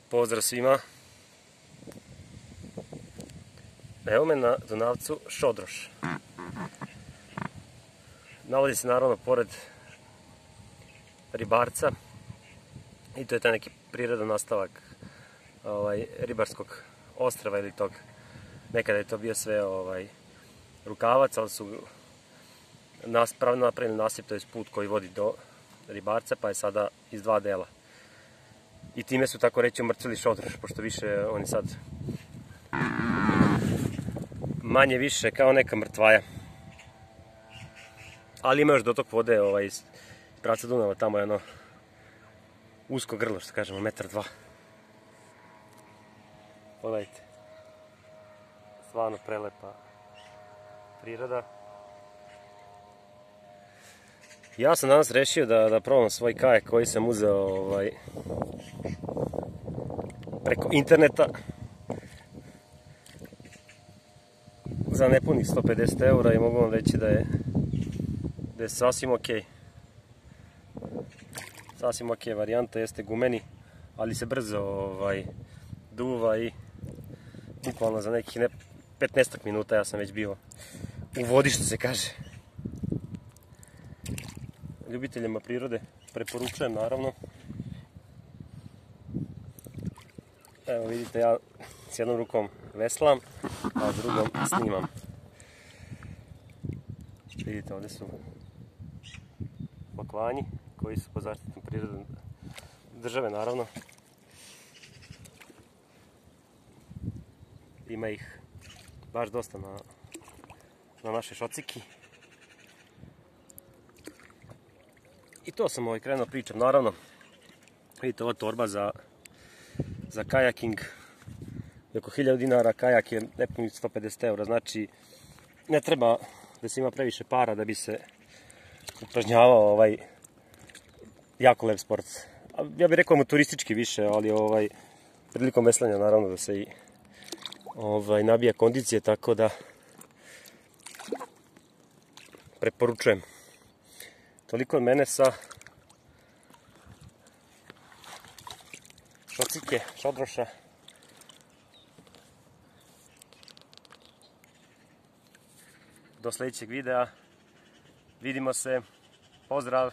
Pozdrav svima. Evo me na Dunavcu Šodroš. Nalazi se naravno pored ribarca i to je taj neki prirodan nastavak ribarskog ostrva ili tog, nekada je to bio sve rukavac, ali su napravili nasip, to je put koji vodi do ribarca, pa je sada iz dva dela. I time su, tako reći, umrtvili Šodroš, pošto više oni sad manje više kao neka mrtvaja. Ali ima još dotok vode iz pravca Dunava, tamo je ono usko grlo, što kažemo, 1,2 m. Pogledajte, stvarno prelepa priroda. Ja sam danas rešio da probam svoj kajak koji sam uzeo preko interneta za nepunih 150 € i mogu vam reći da je sasvim ok. Sasvim ok varijanta, jeste gumeni, ali se brzo duva i bukvalno za nekih 15 minuta ja sam već bio u vodi, što se kaže. Ljubiteljima prirode preporučujem, naravno. Evo vidite, ja s jednom rukom veslam, a s drugom snimam. Vidite, ovdje su makvanji koji su po zaštitom prirode države, naravno. Ima ih baš dosta na našoj šociki. I to sam krenuo pričam, naravno. Vidite, ova torba za kajaking je oko 1000 dinara, kajak je nepunih 150 €, znači ne treba da se ima previše para da bi se upražnjavao jako lep sport. Ja bih rekao turistički više, ali prilikom veslanja naravno da se i nabija kondicije, tako da preporučujem. Toliko od mene sa šocike Šodroša. Do sljedećeg videa. Vidimo se. Pozdrav!